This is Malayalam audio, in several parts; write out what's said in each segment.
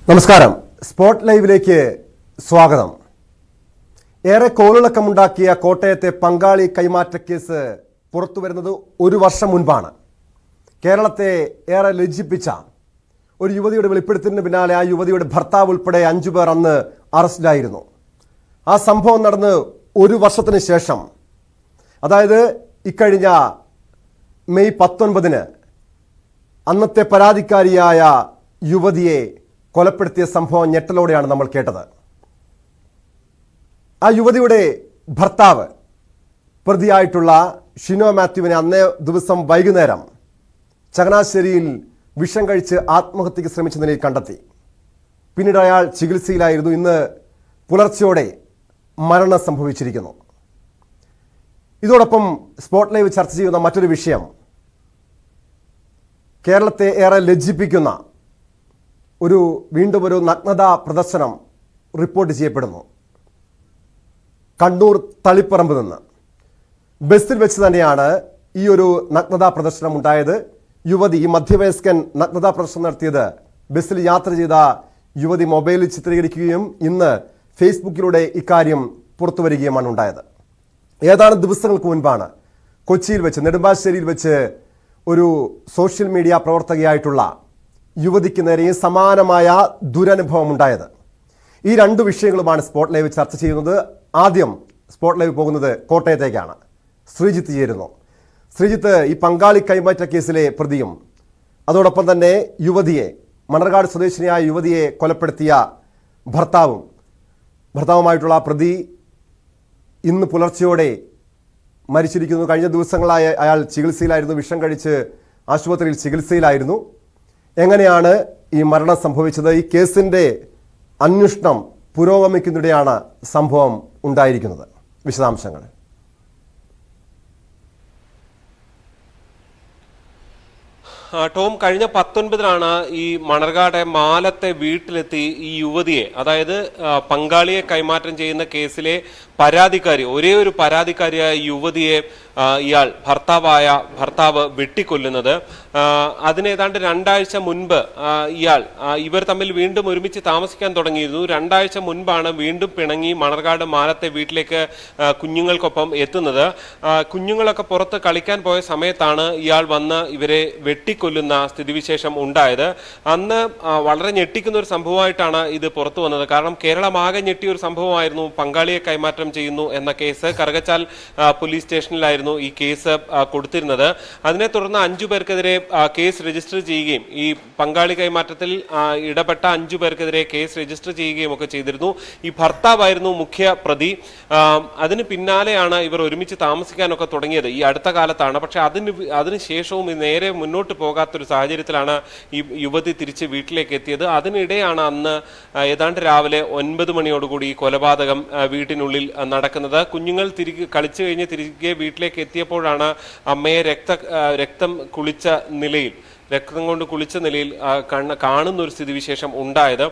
നമസ്കാരം. സ്പോട്ട് ലൈവിലേക്ക് സ്വാഗതം. ഏറെ കോളിളക്കമുണ്ടാക്കിയ കോട്ടയത്തെ പങ്കാളി കൈമാറ്റ കേസ് പുറത്തുവരുന്നത് ഒരു വർഷം മുൻപാണ്. കേരളത്തെ ഏറെ ലജ്ജിപ്പിച്ച ഒരു യുവതിയുടെ വെളിപ്പെടുത്തലിന് പിന്നാലെ ആ യുവതിയുടെ ഭർത്താവ് ഉൾപ്പെടെ 5 പേർ അന്ന് അറസ്റ്റിലായിരുന്നു. ആ സംഭവം നടന്ന് ഒരു വർഷത്തിന് ശേഷം, അതായത് ഇക്കഴിഞ്ഞ മെയ് 19 അന്നത്തെ പരാതിക്കാരിയായ യുവതിയെ കൊലപ്പെടുത്തിയ സംഭവം ഞെട്ടലോടെയാണ് നമ്മൾ കേട്ടത്. ആ യുവതിയുടെ ഭർത്താവ് പ്രതിയായിട്ടുള്ള ഷിനോ മാത്യുവിനെ അന്നേ ദിവസം വൈകുന്നേരം ചങ്ങനാശ്ശേരിയിൽ വിഷം കഴിച്ച് ആത്മഹത്യക്ക് ശ്രമിച്ച നിലയിൽ കണ്ടെത്തി. പിന്നീട് അയാൾ ചികിത്സയിലായിരുന്നു. ഇന്ന് പുലർച്ചയോടെ മരണം സംഭവിച്ചിരിക്കുന്നു. ഇതോടൊപ്പം സ്പോട്ട് ലൈവ് ചർച്ച ചെയ്യുന്ന മറ്റൊരു വിഷയം, കേരളത്തെ ഏറെ ലജ്ജിപ്പിക്കുന്ന വീണ്ടും ഒരു നഗ്നതാ പ്രദർശനം റിപ്പോർട്ട് ചെയ്യപ്പെടുന്നു. കണ്ണൂർ തളിപ്പറമ്പ് നിന്ന് ബസ്സിൽ വെച്ച് തന്നെയാണ് ഈ ഒരു നഗ്നതാ പ്രദർശനം ഉണ്ടായത്. യുവതി, ഈ മധ്യവയസ്കൻ നഗ്നതാ പ്രദർശനം നടത്തിയത് ബസ്സിൽ യാത്ര ചെയ്ത യുവതി മൊബൈലിൽ ചിത്രീകരിക്കുകയും ഇന്ന് ഫേസ്ബുക്കിലൂടെ ഇക്കാര്യം പുറത്തുവരികയുമാണ് ഉണ്ടായത്. ഏതാനും ദിവസങ്ങൾക്ക് മുൻപാണ് കൊച്ചിയിൽ വെച്ച്, നെടുമ്പാശ്ശേരിയിൽ വെച്ച് ഒരു സോഷ്യൽ മീഡിയ പ്രവർത്തകയായിട്ടുള്ള യുവതിക്ക് നേരെയും സമാനമായ ദുരനുഭവം ഉണ്ടായത്. ഈ 2 വിഷയങ്ങളുമാണ് സ്പോട്ട് ലൈവ് ചർച്ച ചെയ്യുന്നത്. ആദ്യം സ്പോട്ട് ലൈവ് പോകുന്നത് കോട്ടയത്തേക്കാണ്. ശ്രീജിത്ത് ചേരുന്നു. ശ്രീജിത്ത്, ഈ പങ്കാളി കൈമാറ്റ കേസിലെ പ്രതിയും അതോടൊപ്പം തന്നെ മണർകാട് സ്വദേശിനിയായ യുവതിയെ കൊലപ്പെടുത്തിയ ഭർത്താവുമായിട്ടുള്ള പ്രതി ഇന്ന് പുലർച്ചയോടെ മരിച്ചിരിക്കുന്നു. കഴിഞ്ഞ ദിവസങ്ങളായി അയാൾ ചികിത്സയിലായിരുന്നു, വിഷം കഴിച്ച് ആശുപത്രിയിൽ ചികിത്സയിലായിരുന്നു. എങ്ങനെയാണ് ഈ മരണം സംഭവിച്ചത്? ഈ കേസിന്റെ അന്വേഷണം പുരോഗമിക്കുന്നതിടെയാണ് സംഭവം ഉണ്ടായിരിക്കുന്നത്. വിശദാംശങ്ങൾ. ടോം, കഴിഞ്ഞ 19 ഈ മണർകാട് മാലത്തെ വീട്ടിലെത്തി ഈ യുവതിയെ, അതായത് പങ്കാളിയെ കൈമാറ്റം ചെയ്യുന്ന കേസിലെ പരാതിക്കാരി, ഒരേ ഒരു പരാതിക്കാരിയായ യുവതിയെ ഭർത്താവ് വെട്ടിക്കൊല്ലുന്നത്. അതിനേതാണ്ട് 2 ആഴ്ച മുൻപ് ഇവർ തമ്മിൽ വീണ്ടും ഒരുമിച്ച് താമസിക്കാൻ തുടങ്ങിയിരുന്നു. 2 ആഴ്ച മുൻപാണ് വീണ്ടും പിണങ്ങി മണർകാട് മാലത്തെ വീട്ടിലേക്ക് കുഞ്ഞുങ്ങൾക്കൊപ്പം എത്തുന്നത്. കുഞ്ഞുങ്ങളൊക്കെ പുറത്ത് കളിക്കാൻ പോയ സമയത്താണ് ഇയാൾ വന്ന് ഇവരെ വെട്ടിക്കൊല്ലുന്ന സ്ഥിതിവിശേഷം ഉണ്ടായത്. അന്ന് വളരെ ഞെട്ടിക്കുന്ന ഒരു സംഭവമായിട്ടാണ് ഇത് പുറത്തു വന്നത്. കാരണം കേരളമാകെ ഞെട്ടിയ ഒരു സംഭവമായിരുന്നു പങ്കാളിയെ കൈമാറ്റം ചെയ്യുന്നു എന്ന കേസ്. കറുകച്ചാൽ പോലീസ് സ്റ്റേഷനിലായിരുന്നു ഈ കേസ് കൊടുത്തിരുന്നത്. അതിനെ തുടർന്ന് 5 പേർക്കെതിരെ കേസ് രജിസ്റ്റർ ചെയ്യുകയും ഈ പങ്കാളി കൈമാറ്റത്തിൽ ഇടപെട്ട 5 പേർക്കെതിരെ കേസ് രജിസ്റ്റർ ചെയ്യുകയും ഒക്കെ ചെയ്തിരുന്നു. ഈ ഭർത്താവായിരുന്നു മുഖ്യ പ്രതി. അതിന് പിന്നാലെയാണ് ഇവർ ഒരുമിച്ച് താമസിക്കാനൊക്കെ തുടങ്ങിയത് ഈ അടുത്ത കാലത്താണ്. പക്ഷെ അതിനുശേഷവും നേരെ മുന്നോട്ട് പോകാത്തൊരു സാഹചര്യത്തിലാണ് ഈ യുവതി തിരിച്ച് വീട്ടിലേക്ക് എത്തിയത്. അതിനിടെയാണ് അന്ന് ഏതാണ്ട് രാവിലെ 9 മണിയോടുകൂടി ഈ കൊലപാതകം വീട്ടിനുള്ളിൽ നടക്കുന്നത്. കുഞ്ഞുങ്ങൾ കളിച്ചു കഴിഞ്ഞ് തിരികെ വീട്ടിലേക്ക് എത്തിയപ്പോഴാണ് അമ്മയെ രക്തം കൊണ്ട് കുളിച്ച നിലയിൽ കാണുന്ന ഒരു സ്ഥിതിവിശേഷം ഉണ്ടായത്.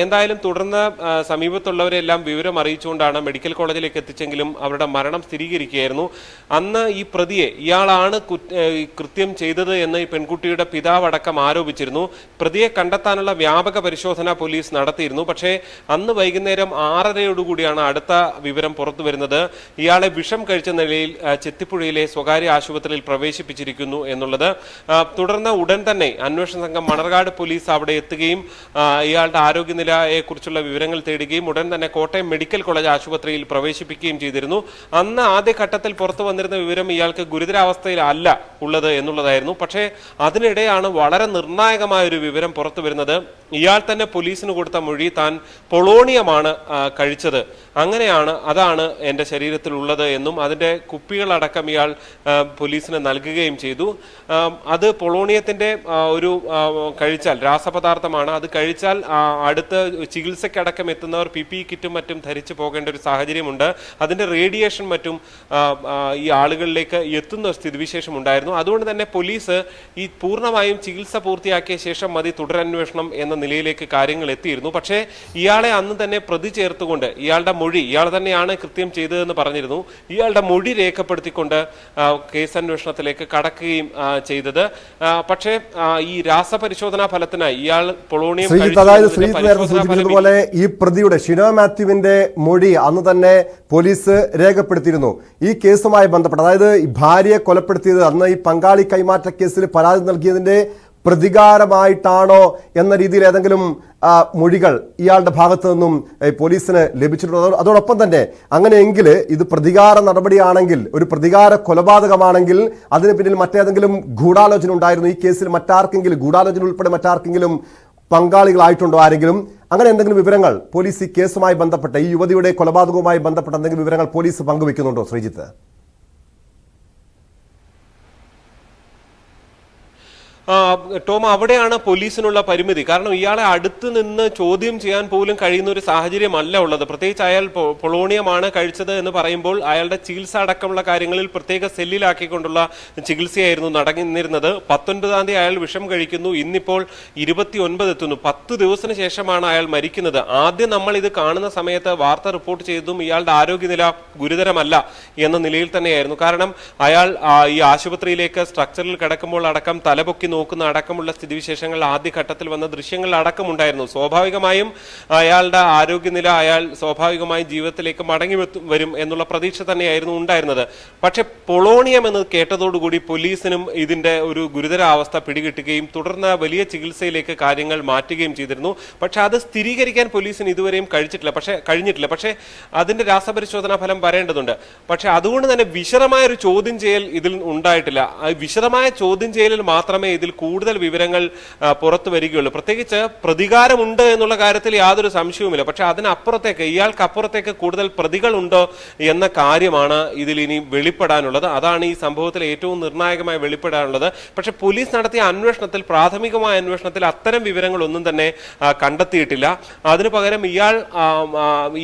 എന്തായാലും തുടർന്ന് സമീപത്തുള്ളവരെല്ലാം വിവരം അറിയിച്ചുകൊണ്ടാണ് മെഡിക്കൽ കോളേജിലേക്ക് എത്തിച്ചെങ്കിലും അവരുടെ മരണം സ്ഥിരീകരിക്കുകയായിരുന്നു. അന്ന് ഈ പ്രതിയെ ഇയാളാണ് കൃത്യം ചെയ്തത് എന്ന് ഈ പെൺകുട്ടിയുടെ പിതാവടക്കം ആരോപിച്ചിരുന്നു. പ്രതിയെ കണ്ടെത്താനുള്ള വ്യാപക പരിശോധന പോലീസ് നടത്തിയിരുന്നു. പക്ഷേ അന്ന് വൈകുന്നേരം 6:30 അടുത്ത വിവരം പുറത്തു വരുന്നത് ഇയാളെ വിഷം കഴിച്ച നിലയിൽ ചെത്തിപ്പുഴയിലെ സ്വകാര്യ ആശുപത്രിയിൽ പ്രവേശിപ്പിച്ചിരിക്കുന്നു എന്നുള്ളത്. തുടർന്ന് ഉടൻ തന്നെ അന്വേഷണ സംഘം മണർകാട് പോലീസ് അവിടെ എത്തുകയും ഇയാളുടെ ആരോഗ്യനിലയെ കുറിച്ചുള്ള വിവരങ്ങൾ തേടുകയും ഉടൻ തന്നെ കോട്ടയം മെഡിക്കൽ കോളേജ് ആശുപത്രിയിൽ പ്രവേശിപ്പിക്കുകയും ചെയ്തിരുന്നു. അന്ന് ആദ്യഘട്ടത്തിൽ പുറത്തു വന്നിരുന്ന വിവരം ഇയാൾക്ക് ഗുരുതരാവസ്ഥയിലല്ല ഉള്ളത് എന്നുള്ളതായിരുന്നു. പക്ഷേ അതിനിടെയാണ് വളരെ നിർണായകമായ ഒരു വിവരം പുറത്തു വരുന്നത്. ഇയാൾ തന്നെ പോലീസിന് കൊടുത്ത മൊഴി താൻ പൊളോണിയമാണ് കഴിച്ചത്, അതാണ് എൻ്റെ ശരീരത്തിൽ ഉള്ളത് എന്നും അതിൻ്റെ കുപ്പികളടക്കം ഇയാൾ പോലീസിന് നൽകുകയും ചെയ്തു. അത് പൊളോണിയത്തിൻ്റെ ഒരു കഴിച്ചാൽ രാസപദാർത്ഥമാണ്. അത് കഴിച്ചാൽ അടുത്ത് ചികിത്സയ്ക്കടക്കം എത്തുന്നവർ PPE കിറ്റും മറ്റും ധരിച്ചു പോകേണ്ട ഒരു സാഹചര്യമുണ്ട്. അതിൻ്റെ റേഡിയേഷൻ മറ്റും ഈ ആളുകളിലേക്ക് എത്തുന്ന സ്ഥിതിവിശേഷം ഉണ്ടായിരുന്നു. അതുകൊണ്ട് തന്നെ പോലീസ് ഈ പൂർണ്ണമായും ചികിത്സ പൂർത്തിയാക്കിയ ശേഷം മതി തുടരന്വേഷണം എന്ന നിലയിലേക്ക് കാര്യങ്ങൾ എത്തിയിരുന്നു. പക്ഷേ ഇയാളെ അന്ന് തന്നെ പ്രതി ചേർത്തുകൊണ്ട് ഇയാളുടെ മൊഴി, ഇയാൾ തന്നെയാണ് കൃത്യം ചെയ്തതെന്ന് പറഞ്ഞിരുന്നു, ഇയാളുടെ മൊഴി രേഖപ്പെടുത്തിക്കൊണ്ട് കേസന്വേഷണത്തിലേക്ക് കടക്കുകയും ചെയ്തത്. പക്ഷേ ഈ രാസപരിശോധനാ ഫലത്തിനായി ഇയാൾ പൊളോണിയം പോലെ ഈ പ്രതിയുടെ ഷിനോ മാത്യുവിന്റെ മൊഴി അന്ന് തന്നെ പോലീസ് രേഖപ്പെടുത്തിയിരുന്നു. ഈ കേസുമായി ബന്ധപ്പെട്ട്, അതായത് ഭാര്യയെ കൊലപ്പെടുത്തിയത് അന്ന് ഈ പങ്കാളി കൈമാറ്റ കേസിൽ പരാതി നൽകിയതിന്റെ പ്രതികാരമായിട്ടാണോ എന്ന രീതിയിൽ ഏതെങ്കിലും മൊഴികൾ ഇയാളുടെ ഭാഗത്തു നിന്നും പോലീസിന് ലഭിച്ചിട്ടുണ്ടോ? അതോടൊപ്പം തന്നെ അങ്ങനെയെങ്കിൽ ഇത് പ്രതികാര നടപടിയാണെങ്കിൽ, ഒരു പ്രതികാര കൊലപാതകമാണെങ്കിൽ അതിന് പിന്നിൽ മറ്റേതെങ്കിലും ഗൂഢാലോചന ഉണ്ടായിരുന്നു? ഈ കേസിൽ മറ്റാർക്കെങ്കിലും, ഗൂഢാലോചന ഉൾപ്പെടെ മറ്റാർക്കെങ്കിലും പങ്കാളികളായിട്ടുണ്ടോ ആരെങ്കിലും? അങ്ങനെ എന്തെങ്കിലും വിവരങ്ങൾ പോലീസ് ഈ കേസുമായി ബന്ധപ്പെട്ട്, ഈ യുവതിയുടെ കൊലപാതകവുമായി ബന്ധപ്പെട്ട എന്തെങ്കിലും വിവരങ്ങൾ പോലീസ് പങ്കുവെക്കുന്നുണ്ടോ ശ്രീജിത്ത്? ടോം, അവിടെയാണ് പോലീസിനുള്ള പരിമിതി. കാരണം ഇയാളെ അടുത്ത് നിന്ന് ചോദ്യം ചെയ്യാൻ പോലും കഴിയുന്ന ഒരു സാഹചര്യമല്ല ഉള്ളത്. പ്രത്യേകിച്ച് അയാൾ പൊളോണിയമാണ് കഴിച്ചത് എന്ന് പറയുമ്പോൾ അയാളുടെ ചികിത്സ അടക്കമുള്ള കാര്യങ്ങളിൽ പ്രത്യേക സെല്ലിലാക്കിക്കൊണ്ടുള്ള ചികിത്സയായിരുന്നു നടന്നിരുന്നത്. 19-ാം തീയതി അയാൾ വിഷം കഴിക്കുന്നു, ഇന്നിപ്പോൾ 29 എത്തുന്നു. 10 ദിവസത്തിന് ശേഷമാണ് അയാൾ മരിക്കുന്നത്. ആദ്യം നമ്മൾ ഇത് കാണുന്ന സമയത്ത് വാർത്ത റിപ്പോർട്ട് ചെയ്തതും ഇയാളുടെ ആരോഗ്യനില ഗുരുതരമല്ല എന്ന നിലയിൽ തന്നെയായിരുന്നു. കാരണം അയാൾ ഈ ആശുപത്രിയിലേക്ക് സ്ട്രക്ചറിൽ കിടക്കുമ്പോൾ അടക്കം തലപൊക്കി നോക്കുന്ന അടക്കമുള്ള സ്ഥിതിവിശേഷങ്ങൾ ആദ്യഘട്ടത്തിൽ വന്ന ദൃശ്യങ്ങൾ അടക്കമുണ്ടായിരുന്നു. സ്വാഭാവികമായും അയാളുടെ ആരോഗ്യനില, അയാൾ സ്വാഭാവികമായും ജീവിതത്തിലേക്ക് മടങ്ങി വരും എന്നുള്ള പ്രതീക്ഷ തന്നെയായിരുന്നു ഉണ്ടായിരുന്നത്. പക്ഷെ പൊളോണിയം എന്ന് കേട്ടതോടുകൂടി പോലീസിനും ഇതിന്റെ ഒരു ഗുരുതരാവസ്ഥ പിടികിട്ടുകയും തുടർന്ന് വലിയ ചികിത്സയിലേക്ക് കാര്യങ്ങൾ മാറ്റുകയും ചെയ്തിരുന്നു. പക്ഷെ അത് സ്ഥിരീകരിക്കാൻ പോലീസിന് ഇതുവരെയും കഴിഞ്ഞിട്ടില്ല. പക്ഷേ അതിന്റെ രാസപരിശോധനാ ഫലം വരേണ്ടതുണ്ട്. പക്ഷെ അതുകൊണ്ട് തന്നെ വിശദമായ ഒരു ചോദ്യം ചെയ്യൽ ഇതിൽ ഉണ്ടായിട്ടില്ല. വിശദമായ ചോദ്യം ചെയ്യലിൽ മാത്രമേ ഇതിൽ കൂടുതൽ വിവരങ്ങൾ പുറത്തു വരികയുള്ളൂ. പ്രത്യേകിച്ച് പ്രതികാരമുണ്ട് എന്നുള്ള കാര്യത്തിൽ യാതൊരു സംശയവുമില്ല. പക്ഷെ അതിനപ്പുറത്തേക്ക്, ഇയാൾക്കപ്പുറത്തേക്ക് കൂടുതൽ പ്രതികളുണ്ടോ എന്ന കാര്യമാണ് ഇതിൽ ഇനി വെളിപ്പെടാനുള്ളത്. അതാണ് ഈ സംഭവത്തിൽ ഏറ്റവും നിർണായകമായി വെളിപ്പെടാനുള്ളത്. പക്ഷെ പോലീസ് നടത്തിയ അന്വേഷണത്തിൽ, പ്രാഥമികമായ അന്വേഷണത്തിൽ അത്തരം വിവരങ്ങളൊന്നും തന്നെ കണ്ടെത്തിയിട്ടില്ല. അതിനു പകരം ഇയാൾ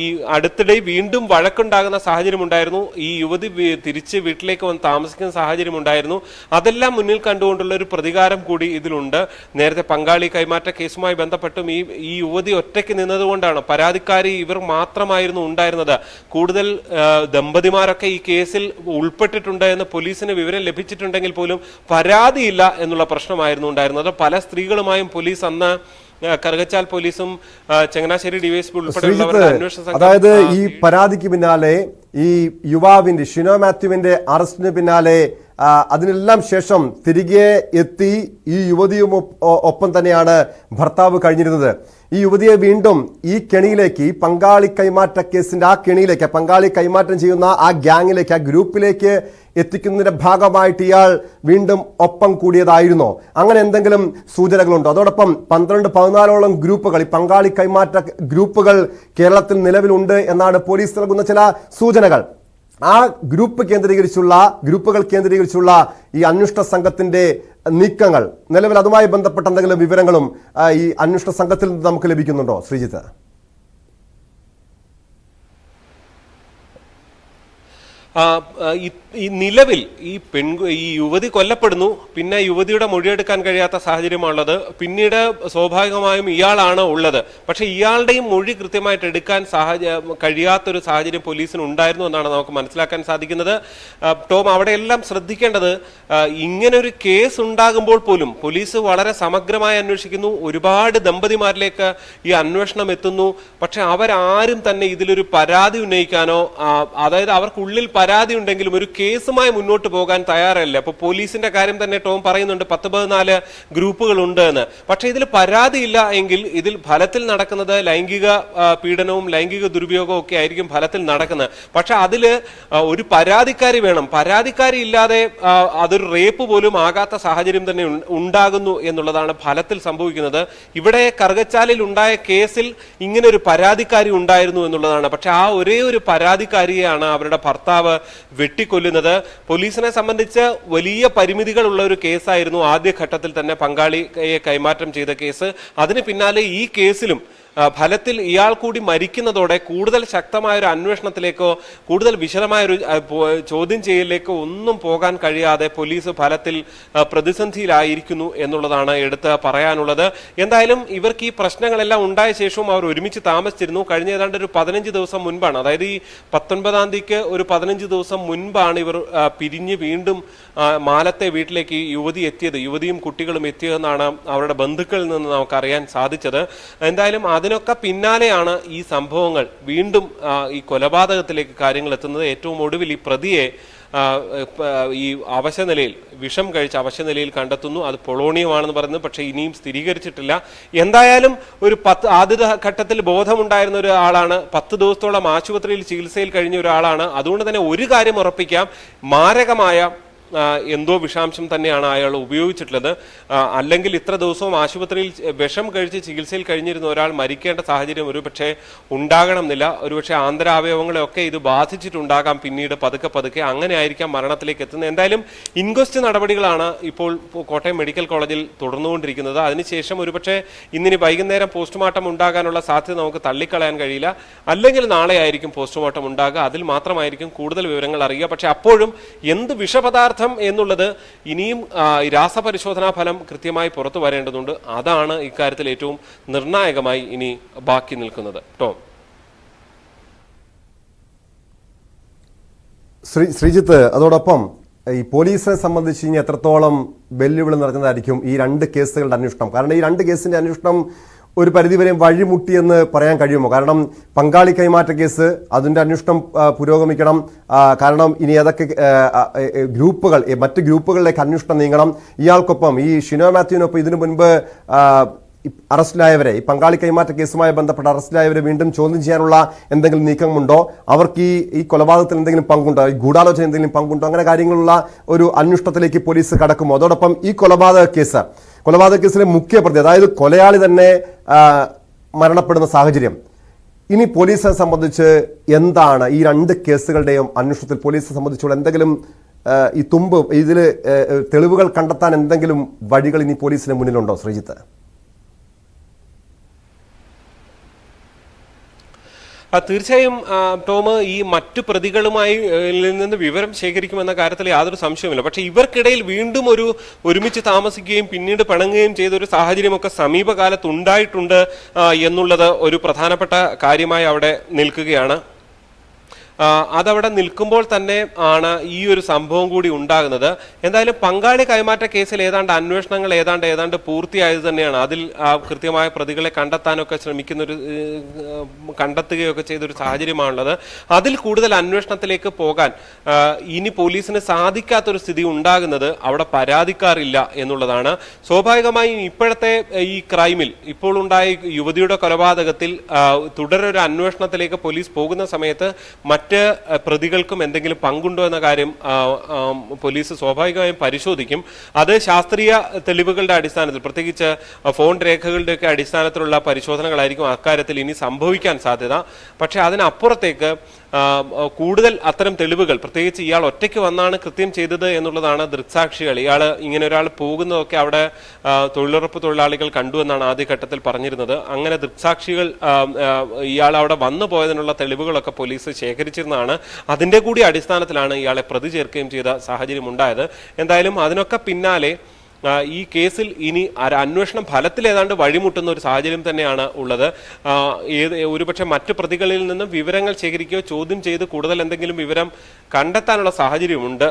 ഈ അടുത്തിടെ വീണ്ടും വഴക്കുണ്ടാകുന്ന സാഹചര്യം ഉണ്ടായിരുന്നു. ഈ യുവതി തിരിച്ച് വീട്ടിലേക്ക് വന്ന് താമസിക്കുന്ന സാഹചര്യം ഉണ്ടായിരുന്നു. അതെല്ലാം മുന്നിൽ കണ്ടുകൊണ്ടുള്ള ഒരു പ്രതികാരം കൂടി ഇതിലുണ്ട്. നേരത്തെ പങ്കാളി കൈമാറ്റ കേസുമായി ബന്ധപ്പെട്ടും ഈ യുവതി ഒറ്റയ്ക്ക് നിന്നതുകൊണ്ടാണ്, പരാതിക്കാരി ഇവർ മാത്രമായിരുന്നു ഉണ്ടായിരുന്നത്. കൂടുതൽ ദമ്പതിമാരൊക്കെ ഈ കേസിൽ ഉൾപ്പെട്ടിട്ടുണ്ട് എന്ന് പോലീസിന് വിവരം ലഭിച്ചിട്ടുണ്ടെങ്കിൽ പോലും പരാതിയില്ല എന്നുള്ള പ്രശ്നമായിരുന്നു ഉണ്ടായിരുന്നത്. പല സ്ത്രീകളുമായും പോലീസ് അന്ന് കറുകച്ചാൽ പോലീസും ചങ്ങനാശ്ശേരി ഡിവൈഎസ്പി ഉൾപ്പെടെയുള്ളവരുടെ അന്വേഷണ സംഘം, അതായത് ഈ പരാതിക്ക് പിന്നാലെ ഈ യുവാവിന്റെ ഷിനോ മാത്യുവിന്റെ അറസ്റ്റിന് പിന്നാലെ അതിനെല്ലാം ശേഷം തിരികെ എത്തി ഈ യുവതിയും ഒപ്പം തന്നെയാണ് ഭർത്താവ് കഴിഞ്ഞിരുന്നത്. ഈ യുവതിയെ വീണ്ടും ഈ കെണിയിലേക്ക്, ഈ പങ്കാളി കൈമാറ്റ കേസിന്റെ ആ കെണിയിലേക്ക്, പങ്കാളി കൈമാറ്റം ചെയ്യുന്ന ആ ഗ്യാങ്ങിലേക്ക്, ആ ഗ്രൂപ്പിലേക്ക് എത്തിക്കുന്നതിന്റെ ഭാഗമായിട്ട് ഇയാൾ വീണ്ടും ഒപ്പം കൂടിയതായിരുന്നോ? അങ്ങനെ എന്തെങ്കിലും സൂചനകളുണ്ടോ? അതോടൊപ്പം 12-14ഓളം ഗ്രൂപ്പുകൾ, ഈ പങ്കാളി കൈമാറ്റ ഗ്രൂപ്പുകൾ കേരളത്തിൽ നിലവിലുണ്ട് എന്നാണ് പോലീസ് നൽകുന്ന ചില സൂചനകൾ. ആ ഗ്രൂപ്പുകൾ കേന്ദ്രീകരിച്ചുള്ള ഈ അന്വേഷണ സംഘത്തിന്റെ നീക്കങ്ങൾ, നിലവിൽ അതുമായി ബന്ധപ്പെട്ട എന്തെങ്കിലും വിവരങ്ങളും ഈ അന്വേഷണ സംഘത്തിൽ നിന്ന് നമുക്ക് ലഭിക്കുന്നുണ്ടോ ശ്രീജിത്ത്? ഈ നിലവിൽ ഈ യുവതി കൊല്ലപ്പെടുന്നു, പിന്നെ യുവതിയുടെ മൊഴിയെടുക്കാൻ കഴിയാത്ത സാഹചര്യമാണുള്ളത്. പിന്നീട് സ്വാഭാവികമായും ഇയാളാണ് ഉള്ളത്. പക്ഷെ ഇയാളുടെയും മൊഴി കൃത്യമായിട്ട് എടുക്കാൻ കഴിയാത്തൊരു സാഹചര്യം പോലീസിന് ഉണ്ടായിരുന്നു എന്നാണ് നമുക്ക് മനസ്സിലാക്കാൻ സാധിക്കുന്നത്. ടോം, അവിടെയെല്ലാം ശ്രദ്ധിക്കേണ്ടത്, ഇങ്ങനൊരു കേസ് ഉണ്ടാകുമ്പോൾ പോലും പോലീസ് വളരെ സമഗ്രമായി അന്വേഷിക്കുന്നു. ഒരുപാട് ദമ്പതിമാരിലേക്ക് ഈ അന്വേഷണം എത്തുന്നു. പക്ഷെ അവരാരും തന്നെ ഇതിലൊരു പരാതി ഉന്നയിക്കാനോ, അതായത് അവർക്കുള്ളിൽ പരാതി ഉണ്ടെങ്കിലും ഒരു കേസുമായി മുന്നോട്ട് പോകാൻ തയ്യാറല്ല. അപ്പൊ പോലീസിന്റെ കാര്യം തന്നെ ടോം പറയുന്നുണ്ട്, 10-14 ഗ്രൂപ്പുകൾ ഉണ്ട് എന്ന്. പക്ഷെ ഇതിൽ പരാതിയില്ല എങ്കിൽ ഇതിൽ ഫലത്തിൽ നടക്കുന്നത് ലൈംഗിക പീഡനവും ലൈംഗിക ദുരുപയോഗവും ഒക്കെ ആയിരിക്കും ഫലത്തിൽ നടക്കുന്നത്. പക്ഷെ അതില് ഒരു പരാതിക്കാരി വേണം. പരാതിക്കാരി ഇല്ലാതെ അതൊരു റേപ്പ് പോലും ആകാത്ത സാഹചര്യം തന്നെ ഉണ്ടാകുന്നു എന്നുള്ളതാണ് ഫലത്തിൽ സംഭവിക്കുന്നത്. ഇവിടെ കറുകച്ചാലിൽ ഉണ്ടായ കേസിൽ ഇങ്ങനെ ഒരു പരാതിക്കാരി ഉണ്ടായിരുന്നു എന്നുള്ളതാണ്. പക്ഷെ ആ ഒരേ ഒരു പരാതിക്കാരിയെയാണ് അവരുടെ ഭർത്താവ് വെട്ടിക്കൊല്ലുന്നത്. പോലീസിനെ സംബന്ധിച്ച് വലിയ പരിമിതികളുള്ള ഒരു കേസായിരുന്നു ആദ്യഘട്ടത്തിൽ തന്നെ പങ്കാളിയെ കൈമാറ്റം ചെയ്ത കേസ്. അതിന് പിന്നാലെ ഈ കേസിലും ഫലത്തിൽ ഇയാൾ കൂടി മരിക്കുന്നതോടെ കൂടുതൽ ശക്തമായ ഒരു അന്വേഷണത്തിലേക്കോ കൂടുതൽ വിശദമായ ഒരു ചോദ്യം ചെയ്യലിലേക്കോ ഒന്നും പോകാൻ കഴിയാതെ പോലീസ് ഫലത്തിൽ പ്രതിസന്ധിയിലായിരിക്കുന്നു എന്നുള്ളതാണ് എടുത്ത് പറയാനുള്ളത്. എന്തായാലും ഇവർക്ക് ഈ പ്രശ്നങ്ങളെല്ലാം ഉണ്ടായ ശേഷവും അവർ ഒരുമിച്ച് താമസിച്ചിരുന്നു. കഴിഞ്ഞ ഏതാണ്ട് ഒരു 15 ദിവസം മുൻപാണ്, അതായത് ഈ 19-ാം തീയതിക്ക് ഒരു 15 ദിവസം മുൻപാണ് ഇവർ പിരിഞ്ഞ് വീണ്ടും മാലത്തെ വീട്ടിലേക്ക് യുവതി എത്തിയത്, യുവതിയും കുട്ടികളും എത്തിയതെന്നാണ് അവരുടെ ബന്ധുക്കളിൽ നിന്ന് നമുക്ക് അറിയാൻ സാധിച്ചത്. എന്തായാലും അതിനൊക്കെ പിന്നാലെയാണ് ഈ സംഭവങ്ങൾ വീണ്ടും ഈ കൊലപാതകത്തിലേക്ക് കാര്യങ്ങൾ എത്തുന്നത്. ഏറ്റവും ഒടുവിൽ ഈ പ്രതിയെ ഈ അവശനിലയിൽ വിഷം കഴിച്ച അവശനിലയിൽ കണ്ടെത്തുന്നു. അത് പൊളോണിയമാണെന്ന് പറയുന്നത് പക്ഷേ ഇനിയും സ്ഥിരീകരിച്ചിട്ടില്ല. എന്തായാലും ഒരു ആദ്യ ഘട്ടത്തിൽ ബോധമുണ്ടായിരുന്ന ഒരാളാണ്, 10 ദിവസത്തോളം ആശുപത്രിയിൽ ചികിത്സയിൽ കഴിഞ്ഞ ഒരാളാണ്. അതുകൊണ്ട് തന്നെ ഒരു കാര്യം ഉറപ്പിക്കാം, മാരകമായ എന്തോ വിഷാംശം തന്നെയാണ് അയാൾ ഉപയോഗിച്ചിട്ടുള്ളത്. അല്ലെങ്കിൽ ഇത്ര ദിവസവും ആശുപത്രിയിൽ വിഷം കഴിച്ച് ചികിത്സയിൽ കഴിഞ്ഞിരുന്ന ഒരാൾ മരിക്കേണ്ട സാഹചര്യം ഒരുപക്ഷെ ഉണ്ടാകണമെന്നില്ല. ഒരുപക്ഷെ ആന്തരാവയവങ്ങളെയൊക്കെ ഇത് ബാധിച്ചിട്ടുണ്ടാകാം. പിന്നീട് പതുക്കെ അങ്ങനെ ആയിരിക്കാം മരണത്തിലേക്ക് എത്തുന്നത്. എന്തായാലും ഇൻക്വസ്റ്റ് നടപടികളാണ് ഇപ്പോൾ കോട്ടയം മെഡിക്കൽ കോളേജിൽ തുടർന്നുകൊണ്ടിരിക്കുന്നത്. അതിനുശേഷം ഒരുപക്ഷെ ഇന്നിനി വൈകുന്നേരം പോസ്റ്റ്മോർട്ടം ഉണ്ടാകാനുള്ള സാധ്യത നമുക്ക് തള്ളിക്കളയാൻ കഴിയില്ല. അല്ലെങ്കിൽ നാളെ ആയിരിക്കും പോസ്റ്റ്മോർട്ടം ഉണ്ടാകുക. അതിൽ മാത്രമായിരിക്കും കൂടുതൽ വിവരങ്ങൾ അറിയുക. പക്ഷെ അപ്പോഴും എന്ത് വിഷപദാർത്ഥം എന്നുള്ളത് ഇനിയും രാസപരിശോധനാ ഫലം കൃത്യമായി പുറത്തു വരേണ്ടതുണ്ട്. അതാണ് ഇക്കാര്യത്തിൽ ഏറ്റവും നിർണായകമായി ഇനി ബാക്കി നിൽക്കുന്നത്. ടോം. ശ്രീജിത്ത്, അതോടൊപ്പം ഈ പോലീസിനെ സംബന്ധിച്ച് ഇനി എത്രത്തോളം വെല്ലുവിളി നിറഞ്ഞതായിരിക്കും ഈ 2 കേസുകളുടെ അന്വേഷണം? കാരണം ഈ 2 കേസിന്റെ അന്വേഷണം ഒരു പരിധിവരെയും വഴിമുട്ടിയെന്ന് പറയാൻ കഴിയുമോ? കാരണം പങ്കാളി കൈമാറ്റ കേസ്, അതിന്റെ അന്വേഷണം പുരോഗമിക്കണം. കാരണം ഇനി ഏതൊക്കെ ഗ്രൂപ്പുകൾ, മറ്റ് ഗ്രൂപ്പുകളിലേക്ക് അന്വേഷണം നീങ്ങണം. ഇയാൾക്കൊപ്പം ഈ ഷിനോ മാത്യുവിനൊപ്പം ഇതിനു മുൻപ് അറസ്റ്റിലായവരെ, ഈ പങ്കാളി കൈമാറ്റ കേസുമായി ബന്ധപ്പെട്ട് അറസ്റ്റിലായവരെ വീണ്ടും ചോദ്യം ചെയ്യാനുള്ള എന്തെങ്കിലും നീക്കമുണ്ടോ? അവർക്ക് ഈ കൊലപാതകത്തിൽ എന്തെങ്കിലും പങ്കുണ്ടോ? ഈ ഗൂഢാലോചന എന്തെങ്കിലും പങ്കുണ്ടോ? അങ്ങനെ കാര്യങ്ങളുള്ള ഒരു അന്വേഷണത്തിലേക്ക് പോലീസ് കടക്കുമോ? അതോടൊപ്പം ഈ കൊലപാതക കേസിലെ മുഖ്യ പ്രതി, അതായത് കൊലയാളി തന്നെ മരണപ്പെടുന്ന സാഹചര്യം, ഇനി പോലീസിനെ സംബന്ധിച്ച് എന്താണ് ഈ 2 കേസുകളുടെയും അന്വേഷണത്തിൽ പോലീസിനെ സംബന്ധിച്ചുള്ള എന്തെങ്കിലും ഈ ഇതിൽ തെളിവുകൾ കണ്ടെത്താൻ എന്തെങ്കിലും വഴികൾ ഇനി പോലീസിന് മുന്നിലുണ്ടോ ശ്രീജിത്ത്? തീർച്ചയായും ടോം, ഈ മറ്റു പ്രതികളുമായി നിന്ന് വിവരം ശേഖരിക്കുമെന്ന കാര്യത്തിൽ യാതൊരു സംശയവുമില്ല. പക്ഷെ ഇവർക്കിടയിൽ വീണ്ടും ഒരുമിച്ച് താമസിക്കുകയും പിന്നീട് പിണങ്ങുകയും ചെയ്ത ഒരു സാഹചര്യമൊക്കെ സമീപകാലത്ത് ഉണ്ടായിട്ടുണ്ട് എന്നുള്ളത് ഒരു പ്രധാനപ്പെട്ട കാര്യമായി അവിടെ നിൽക്കുകയാണ്. അതവിടെ നിൽക്കുമ്പോൾ തന്നെ ആണ് ഈ ഒരു സംഭവം കൂടി ഉണ്ടാകുന്നത്. എന്തായാലും പങ്കാളി കൈമാറ്റ കേസിൽ ഏതാണ്ട് അന്വേഷണങ്ങൾ ഏതാണ്ട് പൂർത്തിയായത് തന്നെയാണ്. അതിൽ കൃത്യമായ പ്രതികളെ കണ്ടെത്താനൊക്കെ കണ്ടെത്തുകയൊക്കെ ചെയ്തൊരു സാഹചര്യമാണുള്ളത്. അതിൽ കൂടുതൽ അന്വേഷണത്തിലേക്ക് പോകാൻ ഇനി പോലീസിന് സാധിക്കാത്തൊരു സ്ഥിതി ഉണ്ടാകുന്നത് അവിടെ പരാതിക്കാറില്ല എന്നുള്ളതാണ്. സ്വാഭാവികമായും ഇപ്പോഴത്തെ ഈ ക്രൈമിൽ, ഇപ്പോൾ ഉണ്ടായ യുവതിയുടെ കൊലപാതകത്തിൽ തുടരൊരു അന്വേഷണത്തിലേക്ക് പോലീസ് പോകുന്ന സമയത്ത് മറ്റ് പ്രതികൾക്കും എന്തെങ്കിലും പങ്കുണ്ടോ എന്ന കാര്യം പോലീസ് സ്വാഭാവികമായും പരിശോധിക്കും. അത് ശാസ്ത്രീയ തെളിവുകളുടെ അടിസ്ഥാനത്തിൽ, പ്രത്യേകിച്ച് ഫോൺ രേഖകളുടെയൊക്കെ അടിസ്ഥാനത്തിലുള്ള പരിശോധനകളായിരിക്കും അക്കാര്യത്തിൽ ഇനി സംഭവിക്കാൻ സാധ്യത. പക്ഷെ അതിനപ്പുറത്തേക്ക് കൂടുതൽ അത്തരം തെളിവുകൾ, പ്രത്യേകിച്ച് ഇയാൾ ഒറ്റയ്ക്ക് വന്നാണ് കൃത്യം ചെയ്തത് എന്നുള്ളതാണ് ദൃക്സാക്ഷികൾ. ഇങ്ങനെ ഒരാൾ പോകുന്നതൊക്കെ അവിടെ തൊഴിലുറപ്പ് തൊഴിലാളികൾ കണ്ടുവെന്നാണ് ആദ്യഘട്ടത്തിൽ പറഞ്ഞിരുന്നത്. അങ്ങനെ ദൃക്സാക്ഷികൾ ഇയാൾ അവിടെ വന്നു പോയതിനുള്ള തെളിവുകളൊക്കെ പോലീസ് ശേഖരിച്ചിരുന്നതാണ്. അതിന്റെ കൂടി അടിസ്ഥാനത്തിലാണ് ഇയാളെ പ്രതി ചേർക്കുകയും ചെയ്ത സാഹചര്യം ഉണ്ടായത്. എന്തായാലും അതിനൊക്കെ പിന്നാലെ ഈ കേസിൽ ഇനി അന്വേഷണം ഫലത്തിൽ ഏതാണ്ട് വഴിമുട്ടുന്ന ഒരു സാഹചര്യം തന്നെയാണ് ഉള്ളത്. ഒരുപക്ഷെ മറ്റു പ്രതികളിൽ നിന്നും വിവരങ്ങൾ ശേഖരിക്കുകയോ ചോദ്യം ചെയ്ത് കൂടുതൽ എന്തെങ്കിലും വിവരം കണ്ടെത്താനുള്ള സാഹചര്യമുണ്ട്.